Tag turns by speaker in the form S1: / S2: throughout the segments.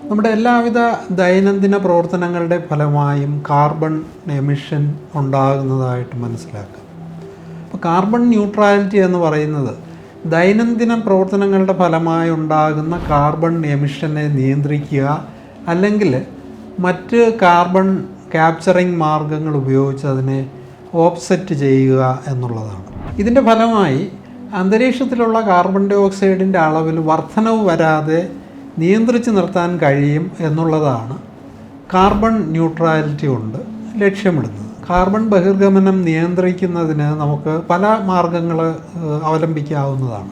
S1: നമ്മുടെ എല്ലാവിധ ദൈനംദിന പ്രവർത്തനങ്ങളുടെ ഫലമായും കാർബൺ എമിഷൻ ഉണ്ടാകുന്നതായിട്ട് മനസ്സിലാക്കാം. അപ്പോൾ കാർബൺ ന്യൂട്രാലിറ്റി എന്ന് പറയുന്നത് ദൈനംദിന പ്രവർത്തനങ്ങളുടെ ഫലമായി ഉണ്ടാകുന്ന കാർബൺ എമിഷനെ നിയന്ത്രിക്കുക, അല്ലെങ്കിൽ മറ്റ് കാർബൺ ക്യാപ്ചറിങ് മാർഗങ്ങൾ ഉപയോഗിച്ച് അതിനെ ഓഫ്സെറ്റ് ചെയ്യുക എന്നുള്ളതാണ്. ഇതിൻ്റെ ഫലമായി അന്തരീക്ഷത്തിലുള്ള കാർബൺ ഡൈ ഓക്സൈഡിൻ്റെ അളവിൽ വർധനവ് വരാതെ നിയന്ത്രിച്ച് നിർത്താൻ കഴിയും എന്നുള്ളതാണ് കാർബൺ ന്യൂട്രാലിറ്റി കൊണ്ട് ലക്ഷ്യമിടുന്നത്. കാർബൺ ബഹിർഗമനം നിയന്ത്രിക്കുന്നതിന് നമുക്ക് പല മാർഗങ്ങൾ അവലംബിക്കാവുന്നതാണ്.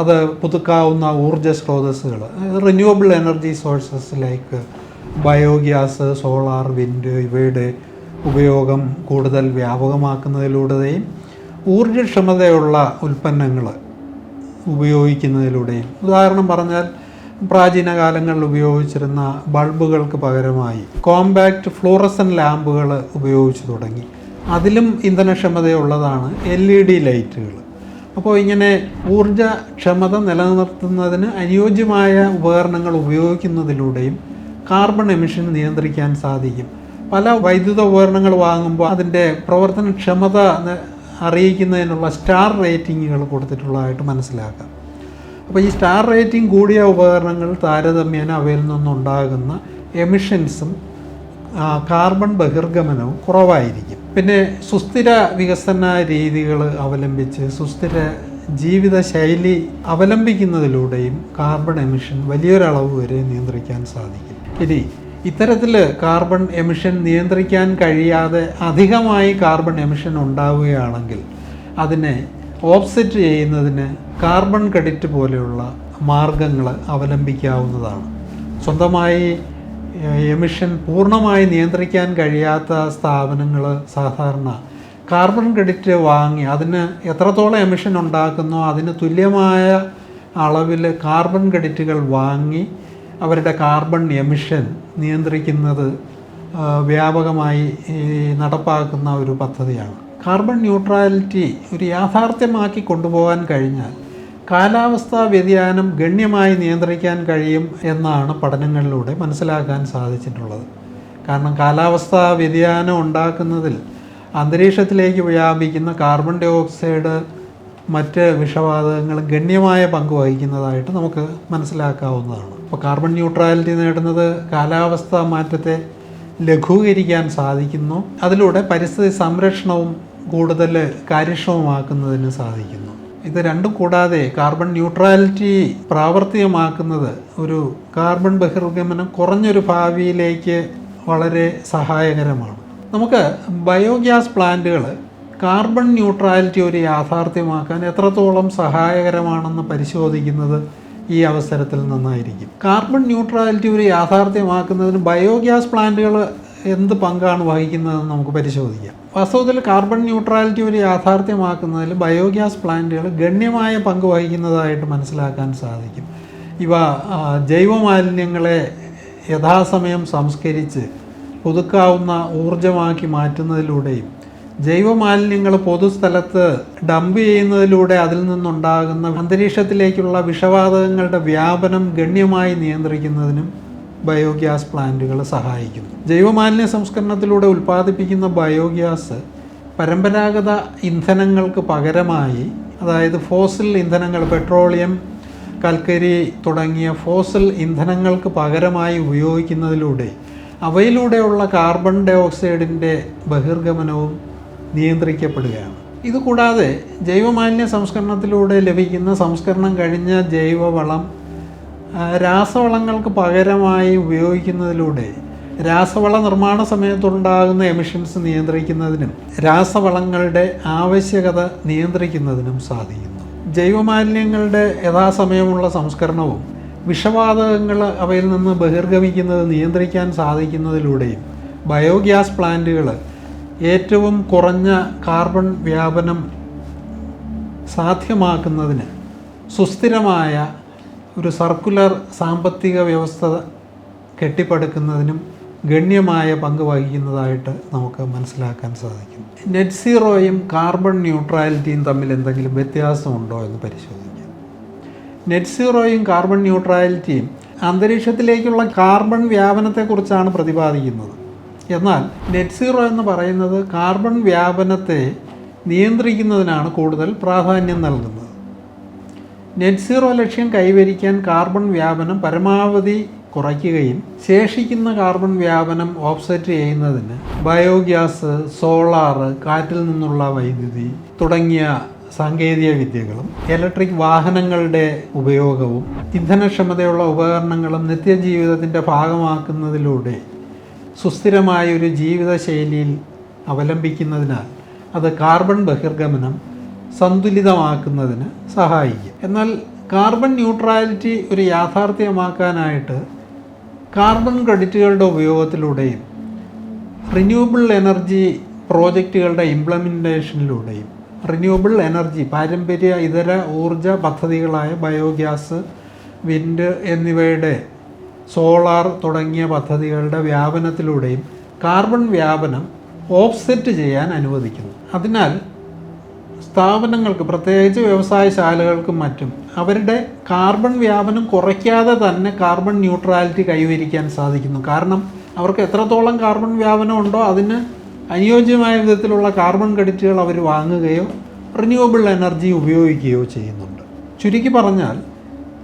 S1: അത് പുതുക്കാവുന്ന ഊർജ്ജ സ്രോതസ്സുകൾ, renewable energy sources like biogas, solar, wind ഇവയുടെ ഉപയോഗം കൂടുതൽ വ്യാപകമാക്കുന്നതിലൂടെയും ഊർജ്ജക്ഷമതയുള്ള ഉൽപ്പന്നങ്ങൾ ഉപയോഗിക്കുന്നതിലൂടെയും, ഉദാഹരണം പറഞ്ഞാൽ പ്രാചീന കാലങ്ങളിൽ ഉപയോഗിച്ചിരുന്ന ബൾബുകൾക്ക് പകരമായി കോമ്പാക്റ്റ് ഫ്ലൂറസൻ ലാമ്പുകൾ ഉപയോഗിച്ചു തുടങ്ങി. അതിലും ഇന്ധനക്ഷമതയുള്ളതാണ് LED ലൈറ്റുകൾ. അപ്പോൾ ഇങ്ങനെ ഊർജ്ജക്ഷമത നിലനിർത്തുന്നതിന് അനുയോജ്യമായ ഉപകരണങ്ങൾ ഉപയോഗിക്കുന്നതിലൂടെയും കാർബൺ എമിഷൻ നിയന്ത്രിക്കാൻ സാധിക്കും. പല വൈദ്യുത ഉപകരണങ്ങൾ വാങ്ങുമ്പോൾ അതിൻ്റെ പ്രവർത്തനക്ഷമത അറിയിക്കുന്നതിനുള്ള സ്റ്റാർ റേറ്റിങ്ങുകൾ കൊടുത്തിട്ടുള്ളതായിട്ട് മനസ്സിലാക്കാം. അപ്പോൾ ഈ സ്റ്റാർ റേറ്റിംഗ് കൂടിയ ഉപകരണങ്ങൾ താരതമ്യേന അവയിൽ നിന്നുണ്ടാകുന്ന എമിഷൻസും കാർബൺ ബഹിർഗമനവും കുറവായിരിക്കും. പിന്നെ സുസ്ഥിര വികസന രീതികൾ അവലംബിച്ച് സുസ്ഥിര ജീവിതശൈലി അവലംബിക്കുന്നതിലൂടെയും കാർബൺ എമിഷൻ വലിയൊരളവ് വരെ നിയന്ത്രിക്കാൻ സാധിക്കും. ഇനി ഇത്തരത്തിൽ കാർബൺ എമിഷൻ നിയന്ത്രിക്കാൻ കഴിയാതെ അധികമായി കാർബൺ എമിഷൻ ഉണ്ടാവുകയാണെങ്കിൽ അതിനെ ഓഫ്സെറ്റ് ചെയ്യുന്നതിന് കാർബൺ ക്രെഡിറ്റ് പോലെയുള്ള മാർഗങ്ങൾ അവലംബിക്കാവുന്നതാണ്. സ്വന്തമായി എമിഷൻ പൂർണ്ണമായി നിയന്ത്രിക്കാൻ കഴിയാത്ത സ്ഥാപനങ്ങൾ സാധാരണ കാർബൺ ക്രെഡിറ്റ് വാങ്ങി അതിന് എത്രത്തോളം എമിഷൻ ഉണ്ടാക്കുന്നോ അതിന് തുല്യമായ അളവിൽ കാർബൺ ക്രെഡിറ്റുകൾ വാങ്ങി അവരുടെ കാർബൺ എമിഷൻ നിയന്ത്രിക്കുന്നത് വ്യാപകമായി നടപ്പാക്കുന്ന ഒരു പദ്ധതിയാണ്. കാർബൺ ന്യൂട്രാലിറ്റി ഒരു യാഥാർത്ഥ്യമാക്കി കൊണ്ടുപോകാൻ കഴിഞ്ഞാൽ കാലാവസ്ഥാ വ്യതിയാനം ഗണ്യമായി നിയന്ത്രിക്കാൻ കഴിയും എന്നാണ് പഠനങ്ങളിലൂടെ മനസ്സിലാക്കാൻ സാധിച്ചിട്ടുള്ളത്. കാരണം കാലാവസ്ഥാ വ്യതിയാനം ഉണ്ടാക്കുന്നതിൽ അന്തരീക്ഷത്തിലേക്ക് വ്യാപിക്കുന്ന കാർബൺ ഡൈ ഓക്സൈഡ്, മറ്റ് വിഷവാതകങ്ങൾ ഗണ്യമായ പങ്ക് വഹിക്കുന്നതായിട്ട് നമുക്ക് മനസ്സിലാക്കാവുന്നതാണ്. അപ്പോൾ കാർബൺ ന്യൂട്രാലിറ്റി നേടുന്നത് കാലാവസ്ഥാ മാറ്റത്തെ ലഘൂകരിക്കാൻ സാധിക്കുന്നു. അതിലൂടെ പരിസ്ഥിതി സംരക്ഷണവും കൂടുതൽ കാര്യക്ഷമമാക്കുന്നതിന് സാധിക്കുന്നു. ഇത് രണ്ടും കൂടാതെ കാർബൺ ന്യൂട്രാലിറ്റി പ്രാവർത്തികമാക്കുന്നത് ഒരു കാർബൺ ബഹിർഗമനം കുറഞ്ഞൊരു ഭാവിയിലേക്ക് വളരെ സഹായകരമാണ്. നമുക്ക് ബയോഗ്യാസ് പ്ലാന്റുകൾ കാർബൺ ന്യൂട്രാലിറ്റി ഒരു യാഥാർത്ഥ്യമാക്കാൻ എത്രത്തോളം സഹായകരമാണെന്ന് പരിശോധിക്കുന്നത് ഈ അവസരത്തിൽ നിന്നായിരിക്കും. കാർബൺ ന്യൂട്രാലിറ്റി ഒരു യാഥാർത്ഥ്യമാക്കുന്നതിന് ബയോഗ്യാസ് പ്ലാന്റുകൾ എന്ത് പങ്കാണ് വഹിക്കുന്നതെന്ന് നമുക്ക് പരിശോധിക്കാം. വാസ്തവത്തിൽ കാർബൺ ന്യൂട്രാലിറ്റി ഒരു യാഥാർത്ഥ്യമാക്കുന്നതിൽ ബയോഗ്യാസ് പ്ലാന്റുകൾ ഗണ്യമായ പങ്ക് വഹിക്കുന്നതായിട്ട് മനസ്സിലാക്കാൻ സാധിക്കും. ഇവ ജൈവമാലിന്യങ്ങളെ യഥാസമയം സംസ്കരിച്ച് പുതുക്കാവുന്ന ഊർജ്ജമാക്കി മാറ്റുന്നതിലൂടെയും ജൈവമാലിന്യങ്ങൾ പൊതുസ്ഥലത്ത് ഡംപ് ചെയ്യുന്നതിലൂടെ അതിൽ നിന്നുണ്ടാകുന്ന അന്തരീക്ഷത്തിലേക്കുള്ള വിഷവാതകങ്ങളുടെ വ്യാപനം ഗണ്യമായി നിയന്ത്രിക്കുന്നതിനും ബയോഗ്യാസ് പ്ലാന്റുകൾ സഹായിക്കുന്നു. ജൈവമാലിന്യ സംസ്കരണത്തിലൂടെ ഉൽപ്പാദിപ്പിക്കുന്ന ബയോഗ്യാസ് പരമ്പരാഗത ഇന്ധനങ്ങൾക്ക് പകരമായി, അതായത് ഫോസിൽ ഇന്ധനങ്ങൾ, പെട്രോളിയം, കൽക്കരി തുടങ്ങിയ ഫോസിൽ ഇന്ധനങ്ങൾക്ക് പകരമായി ഉപയോഗിക്കുന്നതിലൂടെ അവയിലൂടെയുള്ള കാർബൺ ഡൈ ഓക്സൈഡിൻ്റെ ബഹിർഗമനവും നിയന്ത്രിക്കപ്പെടുകയാണ്. ഇതുകൂടാതെ ജൈവമാലിന്യ സംസ്കരണത്തിലൂടെ ലഭിക്കുന്ന സംസ്കരണം കഴിഞ്ഞ ജൈവവളം രാസവളങ്ങൾക്ക് പകരമായി ഉപയോഗിക്കുന്നതിലൂടെ രാസവള നിർമ്മാണ സമയത്തുണ്ടാകുന്ന എമിഷൻസ് നിയന്ത്രിക്കുന്നതിനും രാസവളങ്ങളുടെ ആവശ്യകത നിയന്ത്രിക്കുന്നതിനും സാധിക്കുന്നു. ജൈവമാലിന്യങ്ങളുടെ യഥാസമയമുള്ള സംസ്കരണവും വിഷവാതകങ്ങൾ അവയിൽ നിന്ന് ബഹിർഗമിക്കുന്നത് നിയന്ത്രിക്കാൻ സാധിക്കുന്നതിലൂടെയും ബയോഗ്യാസ് പ്ലാന്റുകൾ ഏറ്റവും കുറഞ്ഞ കാർബൺ വ്യാപനം സാധ്യമാക്കുന്നതിന് സുസ്ഥിരമായ ഒരു സർക്കുലർ സാമ്പത്തിക വ്യവസ്ഥ കെട്ടിപ്പടുക്കുന്നതിനും ഗണ്യമായ പങ്ക് വഹിക്കുന്നതായിട്ട് നമുക്ക് മനസ്സിലാക്കാൻ സാധിക്കും. നെറ്റ് സീറോയും കാർബൺ ന്യൂട്രാലിറ്റിയും തമ്മിൽ എന്തെങ്കിലും വ്യത്യാസമുണ്ടോ എന്ന് പരിശോധിക്കാം. നെറ്റ് സീറോയും കാർബൺ ന്യൂട്രാലിറ്റിയും അന്തരീക്ഷത്തിലേക്കുള്ള കാർബൺ വ്യാപനത്തെക്കുറിച്ചാണ് പ്രതിപാദിക്കുന്നത്. എന്നാൽ നെറ്റ് സീറോ എന്ന് പറയുന്നത് കാർബൺ വ്യാപനത്തെ നിയന്ത്രിക്കുന്നതിനാണ് കൂടുതൽ പ്രാധാന്യം നൽകുന്നത്. നെറ്റ് സീറോ ലക്ഷ്യം കൈവരിക്കാൻ കാർബൺ വ്യാപനം പരമാവധി കുറയ്ക്കുകയും ശേഷിക്കുന്ന കാർബൺ വ്യാപനം ഓഫ്സെറ്റ് ചെയ്യുന്നതിന് ബയോഗ്യാസ്, സോളാർ, കാറ്റിൽ നിന്നുള്ള വൈദ്യുതി തുടങ്ങിയ സാങ്കേതിക വിദ്യകളും ഇലക്ട്രിക് വാഹനങ്ങളുടെ ഉപയോഗവും ഇന്ധനക്ഷമതയുള്ള ഉപകരണങ്ങളും നിത്യജീവിതത്തിൻ്റെ ഭാഗമാക്കുന്നതിലൂടെ സുസ്ഥിരമായൊരു ജീവിതശൈലിയിൽ അവലംബിക്കുന്നതിനാൽ അത് കാർബൺ ബഹിർഗമനം സന്തുലിതമാക്കുന്നതിന് സഹായിക്കും. എന്നാൽ കാർബൺ ന്യൂട്രാലിറ്റി ഒരു യാഥാർത്ഥ്യമാക്കാനായിട്ട് കാർബൺ ക്രെഡിറ്റുകളുടെ ഉപയോഗത്തിലൂടെയും റിന്യൂവബിൾ എനർജി പ്രോജക്റ്റുകളുടെ ഇംപ്ലിമെൻറ്റേഷനിലൂടെയും റിന്യൂവബിൾ എനർജി പാരമ്പര്യ ഇതര ഊർജ പദ്ധതികളായ ബയോഗ്യാസ്, വിൻഡ് എന്നിവയുടെ സോളാർ തുടങ്ങിയ പദ്ധതികളുടെ വ്യാപനത്തിലൂടെയും കാർബൺ വ്യാപനം ഓഫ്സെറ്റ് ചെയ്യാൻ അനുവദിക്കുന്നു. അതിനാൽ സ്ഥാപനങ്ങൾക്ക്, പ്രത്യേകിച്ച് വ്യവസായശാലകൾക്കും മറ്റും, അവരുടെ കാർബൺ വ്യാപനം കുറയ്ക്കാതെ തന്നെ കാർബൺ ന്യൂട്രാലിറ്റി കൈവരിക്കാൻ സാധിക്കുന്നു. കാരണം അവർക്ക് എത്രത്തോളം കാർബൺ വ്യാപനം ഉണ്ടോ അതിന് അനുയോജ്യമായ വിധത്തിലുള്ള കാർബൺ ക്രെഡിറ്റുകൾ അവർ വാങ്ങുകയോ റിന്യൂവബിൾ എനർജി ഉപയോഗിക്കുകയോ ചെയ്യുന്നുണ്ട്. ചുരുക്കി പറഞ്ഞാൽ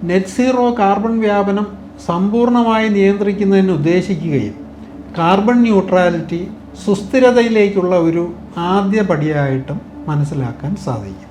S1: നെറ്റ് സീറോ കാർബൺ വ്യാപനം സമ്പൂർണ്ണമായി നിയന്ത്രിക്കുന്നതിന് ഉദ്ദേശിക്കുകയും കാർബൺ ന്യൂട്രാലിറ്റി സുസ്ഥിരതയിലേക്കുള്ള ഒരു ആദ്യ പടിയായിട്ടും മനസ്സിലാക്കാൻ സാധിക്കും.